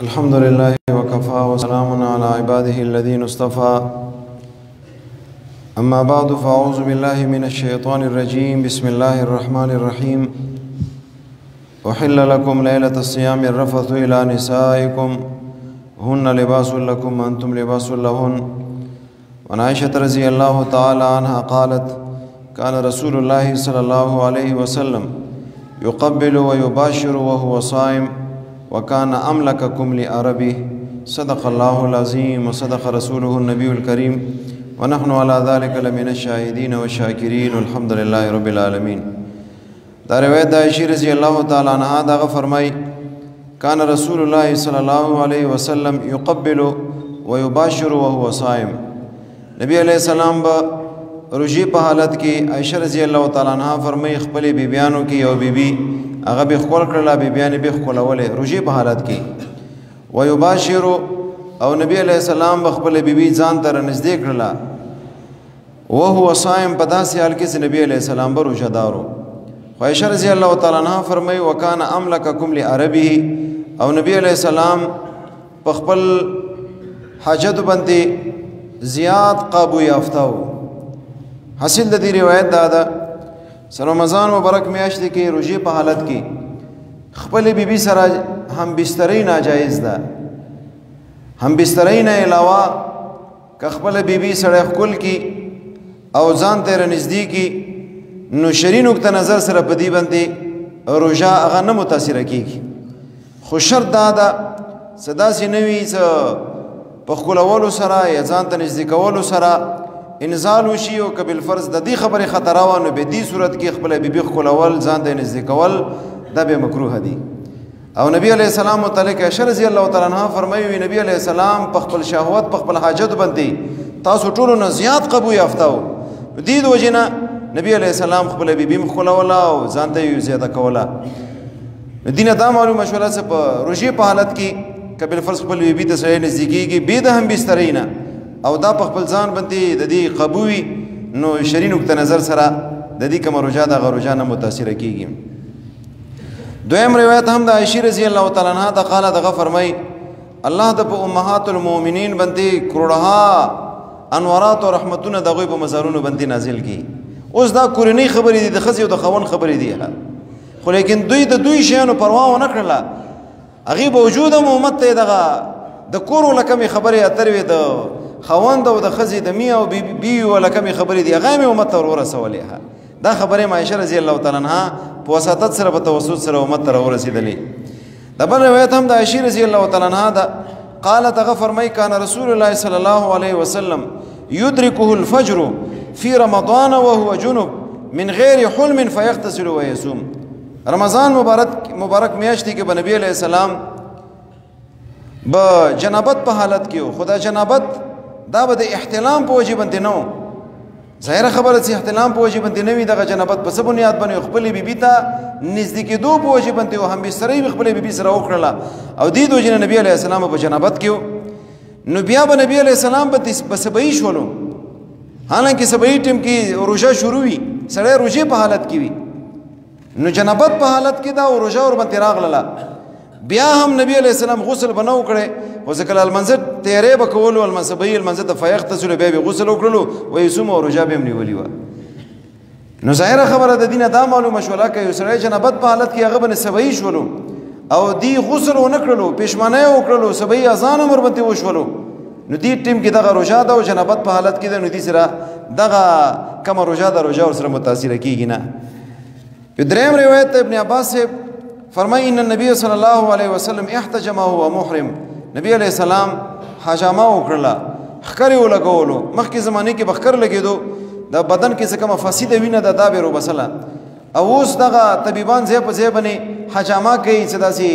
الحمد لله وكفى وسلام على عباده الذين اصطفى أما بعد فأعوذ بالله من الشيطان الرجيم بسم الله الرحمن الرحيم أحل لكم ليلة الصيام الرفث إلى نسائكم هن لباس لكم وأنتم لباس لهن وعن عائشة رضي الله تعالى عنها قالت كان رسول الله صلى الله عليه وسلم يقبل ويباشر وهو صائم وكان أملككم لعربه صدق الله العظيم وصدق رسوله النبي الكريم ونحن على ذلك لمن الشاهدين والشاكرين والحمد لله رب العالمين. دا روایت عائشہ رضی اللہ تعالی عنہا دا فرمائی كان رسول الله صلی اللہ علیہ وسلم يقبل ويباشر وهو صائم. نبی علیہ السلام با روزی په حالت کې عائشہ رضی اللہ تعالی عنہا فرمائی خپل بیبیانو کې یو بیبي هغه به خپل کړل بیبیان به خپلولې روزي په حالت کې ويباشر او نبی علیہ السلام خپل بیبي ځان ته نږدې کړل وهو صائم په داسې حال کې چې نبی علیہ السلام به روزه دارو. عائشہ رضی اللہ تعالی عنہا فرمایي وکانه املککم لعربه او نبی علیہ السلام په خپل حاجت باندې زیات قابو یافته وو. حاصل د دې روایت دا ده رمضان مبارک میاشت کې روزي په حالت کې خپل بیبي سره هم بسترې ناجایز ده، هم بسترې نه علاوه که خپل بیبي سره خپل کې او ځان ته نږدې کې نو شرعي نقطه نظر سره په دې باندې روزه هغه نه متاثر کیږي. خو شرط دا ده صدا سي نوي څه په خپلولو سره یا ځان ته نږدې کولو سره انزال وشي او کبل فرض د دې خبره خطر وانه به دې صورت کې خپل بیبي خپلول ځان ته نږدې کول دا به مکروه دي. او نبی علیہ السلام متعلق عائشہ رضی اللہ تعالی عنہا فرمایي نبی علیہ السلام په خپل شهوت په خپل حاجت باندې تاسو ټولو نه زیات قبو یافته وو. دې د وجنه نبی علیہ السلام خپل بیبي خپلولا او ځان ته زیاته کولا. دینه دا معلومه شوله چې په روزي په حالت کې کبل فرض خپل بیبي ته سره نزدیکیږي به د هم بسترینا او دا په خپل ځان باندې د دې قبوي نو شرعي نقطه نظر سره د دې کوم روزه د غروجه نه متاثر کیږي. دویم روایت هم د عائشہ رضی الله تعالی عنها د قاله دغه فرمای الله د امهات المؤمنین باندې کروڑها انوارات او رحمتونه دغه په مزارونو باندې نازل کی. اوس دا کورنۍ خبرې دي د خزي او د خوون خبرې دي خو لیکن دوی شیانو پروا ونه کړله. هغه باوجود امت ته دغه د کور لکه خبرې اتروي د خوند او د خزي د می او بي ولکه خبرې دي هغه امت ته ورسولې. دا خبره عائشہ رضی الله تعالی عنها په وساتت سره په توسط سره امت ته ورسېدلې. د بل روایت هم د عائشہ رضی الله تعالی عنها دا قالت غفرمای کان رسول الله صلی الله علیه وسلم يدركه الفجر في رمضان وهو جنب من غیر حلم فيغتسل ويصوم. رمضان مبارک میاشت کې نبی علیہ السلام با جنابت په حالت کې خدا جنابت دا به د احتلام په وجه باندې نه ظاهر خبره چې احتلام په وجه باندې نه وي دغه جنابت په څه بنیاد باندې خپل بیبي ته نږدې کېدو په وجه باندې هم بسترې خپل بیبي سره وکړله او دې دوجنه نبی علیہ السلام په جنابت کې نو بیا به نبی علیہ السلام په سبعي شولو. حالانکه سبعي ټیم کې روزه شروع وي سړی روزه په حالت کې وي نو جنابت په حالت کې دا روزه ور باندې راغله. بیا هم نبی علیہ السلام غسل بنو کړي او ځکه المنزل تیرې بکولو المنصبي المنزل فیغتسل به غسل وکړلو و یصوم او روزه به نیولې و. نو ظاهر خبره د دینه دا معلومه شوله چې سړی جنابت په حالت کې هغه باندې سبعي شولو او دی غسل ونه کړلو پښمنه وکړلو سبعي اذان امر باندې وشولو نو دې ټیم کې دغه روزه دا او جنابت په حالت کې د نو دي سره دغه کوم روزه دا روزه سره متاثر کیږي نه. دریم روایت ابن عباس سے فرمائی ان النبی صلی اللہ علیہ وسلم احتجم وهو محرم. نبی علیہ السلام حجامه وکړه خکر یې ولګولو. مخکې زمانه کې بخکر لګېدو د بدن کې څه کومه فاسده وینه د دا به روبسله او اوس دغه طبيبان ځای په ځای باندې حجامه کوي چې داسې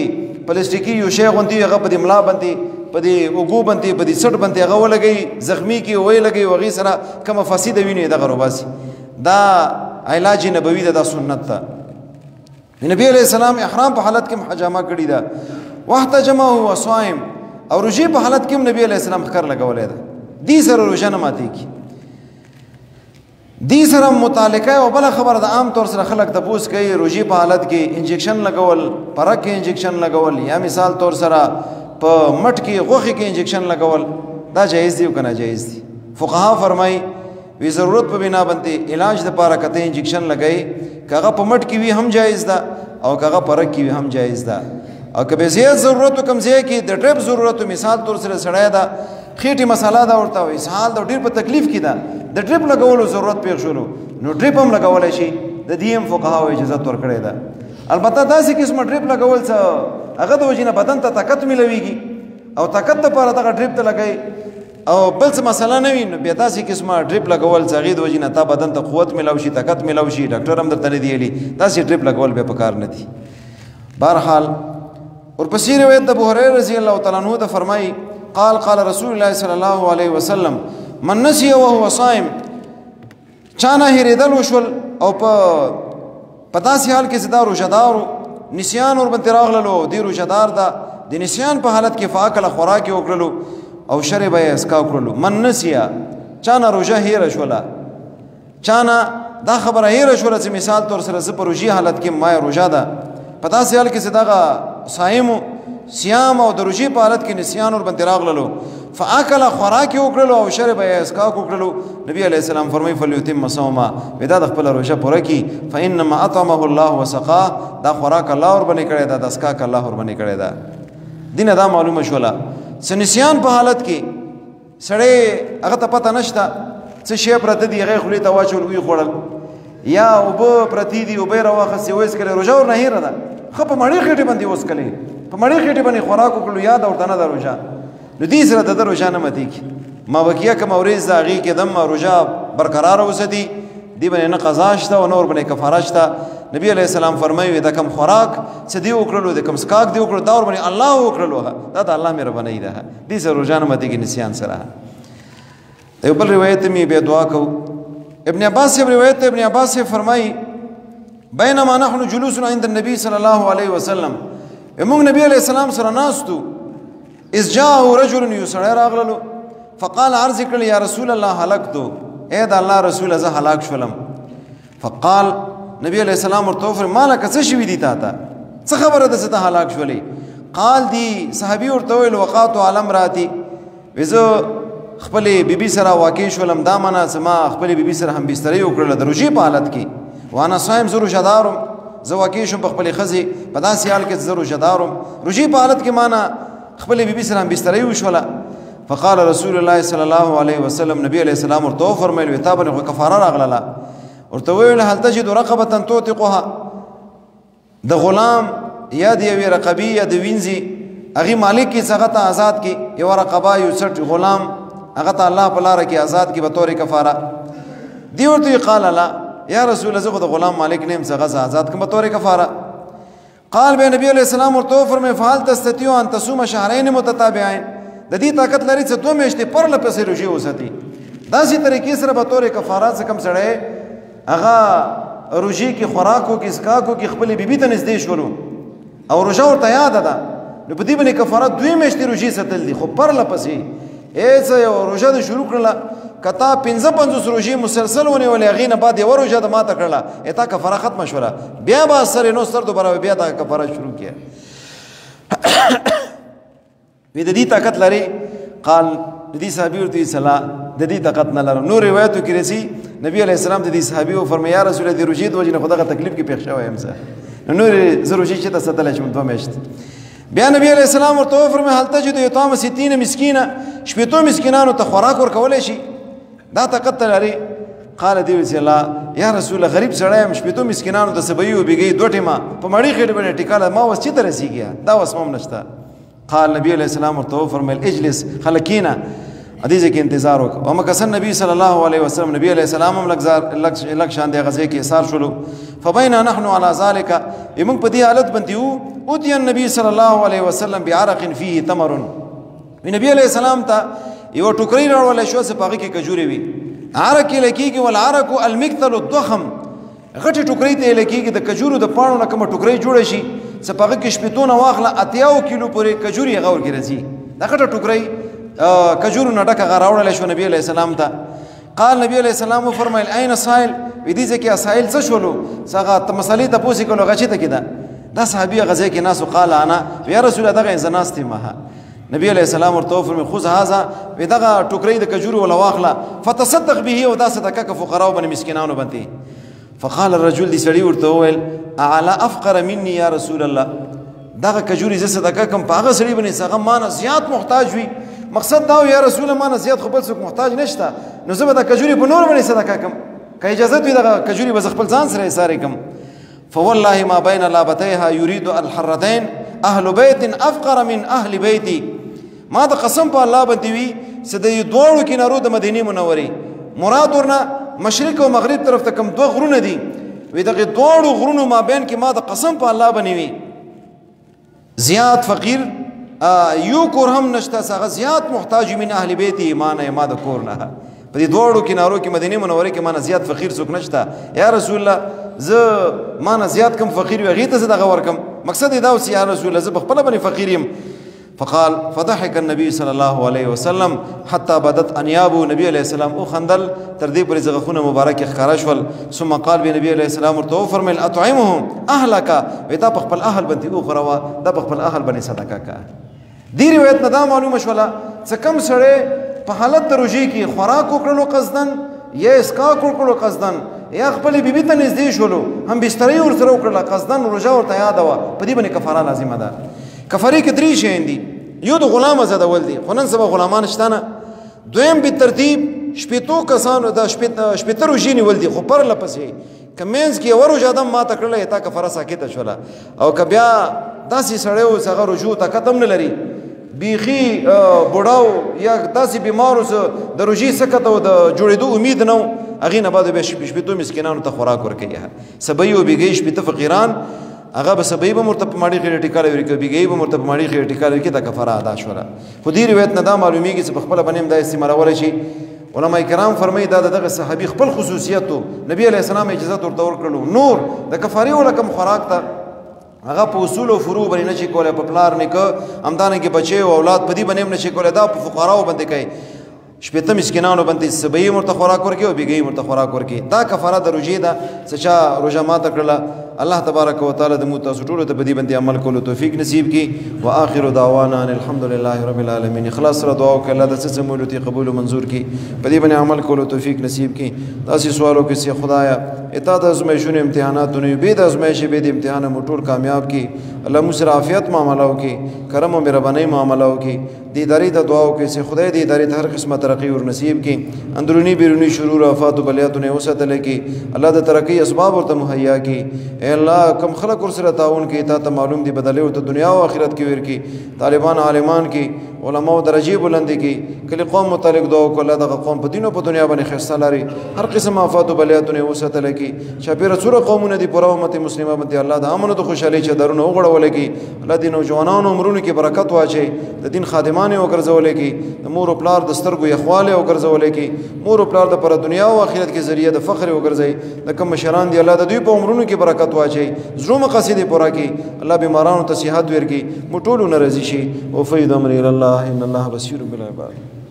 پلاستیکي یو شی غوندي هغه په دې ملا باندې په دې اوګو باندې په دې سټ باندې هغه ولګي زخمی کې وای لګي وغي سره کومه فاسده وینه دغه روباسي. دا علاج نبوي دا سنت ده. نبی علیہ السلام احرام په حالت کې حجامه کړی دا واحتجمه هو صائم او روزي په حالت کې نبی علیہ السلام خکر لګولې ده. دې سره روزه نه ماتي کی دې سره متعلقه او بل خبر د عام طور سره خلک تپوس کوي روزي په حالت کې انجکشن لګول پرک انجکشن لګول یا مثال طور سره په مټ کې غوښې کې انجکشن لګول دا جایز دی او که ناجایز دي؟ فقها فرمایي وی ضرورت په بنا باندې علاج دپاره که ته انجکشن لګوي که هغه په مټ کې وي هم جایز ده او که هغه په رګ کې وي هم جایز ده. او که به زیات ضرورت و کم ځای کې د ډریپ ضرورت و مثال طور سره سړی ده خېټې مساله ده ورته وایي اسهال ده ډېر په تکلیف کې ده د ډریپ لګولو ضرورت پېښ شولو نو ډریپ هم لګولی شي د دې هم فقهاو اجازت ورکړې ده. البته داسې قسمه ډریپ لګول څه هغه د وجې نه بدن ته طاقت میلویږي او طاقت دپاره دغه ډریپ ته لګوي او بل څه مسله نه وي نو بیا داسې قسمه ډریپ لګول څه هغې د وجې نه تا بدن ته قوت میلاو شي طاقت میلاو شي ډاکټر هم درته نه دی ویلي داسې ډریپ لګول بیا په کار نه دي. بهرحال ورپسې روایت د ابو هریره رضی الله تعالی عنه ته فرمایي قال قال رسول الله صلی الله علیه وسلم من نسی وهو صائم چا نه هېرېدل وشول او په داسې حال کې چې دا روژهدار نسیان ورباندې راغللو دی روژهدار ده د نسیان په حالت کې فاکله خوراک یې وکړلو او شربه یې اسکا وکړلو. من نسیه چا نه روژه هېره شوله چا نه دا خبره هېره شوله چې مثال طور سره زه په روژې حالت کې ما روژه ده په داسې حال کې چې دغه صائمو صیام او د روژې په حالت کې نسیان ورباندې راغللو فاکله خوراک یې وکړلو او شربه یې اسکاک وکړلو نبي علیه السلام فرمایي فلیتم صومه دا د خپله روژه پوره کړي فانما اطعمه الله وسقاه دا خوراک الله ورباندې کړی ده د اسکاک الله ورباندې کړی ده. دینه دا معلومه شوله چې نسیان په حالت کې سړی هغه ته پته نشته څه شی پرته دي هغه خولې ته واچول ویې خوړل یا اوبه پرتې دي اوبه یې راواخیستې ویڅکلې روژه ورنه هېره ده ښه په مړې خېټې باندې وڅکلې په مړې خېټې باندې خوراک وکړلو یاد ورته نه ده روژه نو دې سره د ده روژه نه ماتېږي مابقیه کومه ورځ ده هغې کې دم روژه برقراره وساتي دې باندې نه قضا شته او نه ورباندې کفاره شته. نبی علیه السلام فرمایي د کوم خوراک چې دې وکړلو د کوم څښاک دې وکړلو دا ورباندې الله وکړلو دا د الله مهرباني ده دې سره روژه نه ماتېږي نسیان سره. د یو بل روایت مې بیا دعا کوو ابن عباس صاحب روایت ته ابن عباس صاحب فرمایي بینما نحن جلوس عند النبي صلی الله علیه وسلم موږ نبی علیه السلام سره ناستو اذ جاءه رجل یو سړی راغللو فقال عرض کړل یا رسول الله هلکتو اے د الله رسوله زه هلاک شولم. فقال نبی علیه السلام ورته وفرمایل ما لکه څه شوي دي تا ته څه خبره ده چې ته هلاک شولې؟ قال دی صحابي ورته وویل وقعت علی امرأتي وی زه خپلې بیبي سره واقع شولم دا معنا چې ما خپلې بیبي سره هم بسترۍ وکړله د روژې په حالت کې وانا صایم زه روژهدار وم زه واقع شوم په خپلې ښځې په داسې حال کې چې زه روژهدار وم روژې په حالت کې مانا خپلې بیبي سره هم بسترۍ وشوله. فقال رسول الله صلی الله علیه وسلم نبی علیه السلام ورته وفرمیل وی تا باندې خو کفاره راغلله ورته وویل هل تجد رقبة تعتقها د غلام یا د یوې رقبې یا د وینځي هغې مالک کې هغه ته آزاد کړي یوه رقبه یو څټ غلام هغه ته الله په لاره کې آزاد کړي به طور کفاره. دی ورته قال لا یا رسول الله زه خو د غلام مالک نه یم چې هغه زه آزاد کړم به طور کفاره. قال به نبی علیه السلام ورته وفرمیل فهل تستطیع ان تصوم شهرین متتابعین د دې طاقت لري چې 2 میاشتې پرله پسې روژې وساتي داسې طریقې سره به طور کفاره څه کم سړی هغه روژې کې خوراک وکړي څښاک وکړي خپلې بیبي ته نږدې شولو او روژه ورته یاده ده نو په دې باندې کفاره 2 میاشتې روژې ساتل دي خو پرله پسې څه یو روژه د شروع کړله که تا 55 روژې مسلسل ونیولې هغې نه بعد یوه روژه د ماته کړله تا کفاره ختمه شوله بیا به سر نو سر دوباره بیا دا کفاره شروع کړه وی د دې طاقت لري قال د دې صحابي ورته صلاح د دې طاقت نه لرم. نور روایتو کې رسي نبی علیه السلام د دې صحابي وفرمایي یا رسول الله د روژې د وجې نه خو دغه تکلیف کې پېښ شوی یم زه نو نور زه روژې چېرته ساتلی شم 2 میاشتې. بیا نبی علیه السلام ورته وفرمایي هل تجد یطعم 60 مسکینه 80 مسکینانو ته خوراک ورکولی شي دا طاقت ته لري؟ قال دی ویل الله یا رسول الله غریب سړی یم 80 مسکینانو ته سبوي وبېږي 2 ټیمه په مړې خېټې باندې ټیکاله ما اوس چېرته رسېږي دا اوس هم نشته. قال نبی علیہ السلام ورته وفرمایل اجلس خلکینا حدیث کې انتظار وکړه ومکث نبی صلی الله علیه وسلم نبی علیہ السلام هم لږ شان دی غزې کې اثار شولو فبینا نحن على ذلك موږ په دې حالت باندې وو اوتي النبي صلی الله علیه وسلم بعرق فيه تمر نبی علیہ السلام ته یو ټوکرۍ راوړل شو چې پاغه کې کجوري وي عرق کې لکېږي والعرق المقتل الضخم غټي ټوکرۍ ته لکېږي د کجورو د پاڼو نه کومه ټوکرۍ جوړه شي چې پاغه کې شپېتونه واخله 80 کیلو پورې کجوري هغه ورکې راځي دا غټه ټوکرۍ کجورو نه ډکه هغه راوړلی شو نبي علیه السلام ته. قال نبی علیه السلام وفرمایل این سائل وی دې ځای کې سائل څه شولو چې هغه مسلې تپوس یې کولو هغه چېرته کې ده دا صحابي هغه ځای کې ناست قال انا یا رسول الله دغه زه ناست یم نبی علیہ السلام ورته وفرمایي خذ هذا، وی دغه ټوکرۍ د کجورو ولا واخله فتصدق به، او دا صدقه که فقراو باندې مسکینانو باندې. فقال الرجل، دی سړي ورته وویل اعلی افقر مني یا رسول الله، دغه کجوري زه صدقه کوم په هغه سړي باندې چې هغه مانه زیات محتاج وي. مقصد دا و یا رسول الله مانه زیات خو بل څوک محتاج نشته، نو زه به دا کجوري په نور باندې صدقه کوم، که اجازه وي دغه کجوري به زه خپل ځان سره ایسارې کوم. فوالله ما بین لابتیها یرید الحرتین اهل بیت افقر من اهل بیتی، ما د قسم په الله باندې وي چې د دواړو کنارو د مدینې منورې مراد ورنه مشرق او مغرب طرف ته کوم دوه غرونه دي، وی دغه دواړو غرونو مابین کې ما د قسم په الله باندې وي زیات فقیر یو کور هم نشته، هغه زیات محتاج من اهل بیت ایمان ما د کور نه. په دې دواړو کنارو کې مدینه منوره کې مانه زیات فقیر څوک نشته. یا رسول الله زه مانه زیات کم فقیر وي هغې ته زه دغه ورکم، مقصد یې دا اوس یا رسول الله زه په خپله باندې فقیر یم. فقال فضحك النبي صلی الله علیه وسلم حتی بدت انیابو، نبی علیه السلام او خندل تر دې پورې زغخونه مبارک ښکاره شول. ثم قال به نبی علیه السلام ورته وفرمیل اطعمهم اهلک، وی دا په خپل اهل باندې وخوروه، دا په خپل اهل باندې صدقه کا. دې روایت نه دا معلومه شوله چې کوم سړی په حالت د روژې کې خوراک وکړلو قصدن یا اسکاک وکړلو قصدن یا خپلې بیبي ته نږدې شولو هم بسترې ورسره وکړله قصدن روژه ورته یاده وه، په دې باندې کفاره لازمه ده. کفارې کې درې شیان دي، یو د غلام ازادول دي، خو نن سبا غلامان شته نه. دویم به ترتیب شپېتو کسانو د شپېته روژې نیول دي، خو پرله پسې که منځ کې یوه روژه ادم ماته کړله تا کفاره ساکته شوله. او که بیا داسې سړی و چې هغه رجوع طاقت هم نه لري، بیخي بوډاو یا داسې بیمارو چې د روژې سکت او د جوړېدو امید نه و، هغې نه بعد بیا شپېتو مسکینانو ته خوراک ورکوي. سبی او بیګۍ شپېته فقیران، هغه به سبی به ورته په ماړي خېټه ټیکاله ورکوي، بیګۍ به ورته په ماړي خېټه ټیکاله ورکوي، دا کفاره ادا شوله. خو دې روایت نه دا معلومیږي چې په خپله باندې هم دا استعمالولی شي. علما کرام فرمایي دا دغه صحابي خپل خصوصیت و، نبی علیه السلام اجازت ورته ورکړلو. نور د کفارې وله کوم خوراک ته هغه په اصول او فروع باندې نه شي کولی، په پلار نیکه همدارنګې بچی او اولاد په دې باندې هم نه شي کولی، دا په فقراو باندې کوي. شپېته مسکینانو باندې سبی ورته خوراک ورکوي او بیګۍ ورته خوراک ورکوي. دا کفاره د روژې ده چې چا روژه ماته کړله. الله تبارک وتعالی د موږ تاسو ټولو ته په دې باندې عمل کولو توفیق نصیب کړي. واخر دعوانا ان الحمد لله رب العالمین. اخلاص سره دعا وکړه الله د څه څه مولوتي قبول او منظور کړي، په دې باندې عمل کولو توفیق نصیب کړي. داسې سوالو کې چې خدایا اتا د ازمایښونو امتحاناتونو یو به د ازمایښ به د امتحان مو ټول کامیاب کړي. الله موږ سره عافیت معامله وکړي، کرم او مهرباني معامله وکړي. د ادارې د دعا وکړي چې خدای دې ادارې ته هر قسمه ترقی ور نصیب کړي، اندرونی بیرونی شرور آفات او بلیات نه وساتل کړي. الله د ترقی اسباب ورته مهیا کړي. اے الله کم خلق ورسره تعاون کوي تا ته معلوم دی بدلې او ته دنیا او آخرت کې ورکی. طالبان عالمان کې علماء درجه بلند کې کله قوم متعلق دعا وکړه الله دغه قوم په دین او په دنیا باندې خیرسته لري، هر قسم آفات او بلیاتونه وساتل کی. شپیره سوره قومونه دی پوره امت مسلمه باندې الله د امن او د خوشحالي چدرونه وغړول کی. الله دین او جوانانو عمرونو کې برکت واچي، د دین خادمان او ګرځول کی، د مور او پلار د سترګو یخواله او ګرځول کی. مور او پلار د پر دنیا او آخرت کې ذریعہ د فخر او ګرځي. د کوم مشران دی الله د دوی په عمرونو کې برکت واچي، زړه مقاصد پوره کی. الله بیمارانو ته صحت ورکي، مټولو ناراضي شي. او فیض امر الى الله ان الله بصیر بالعباد.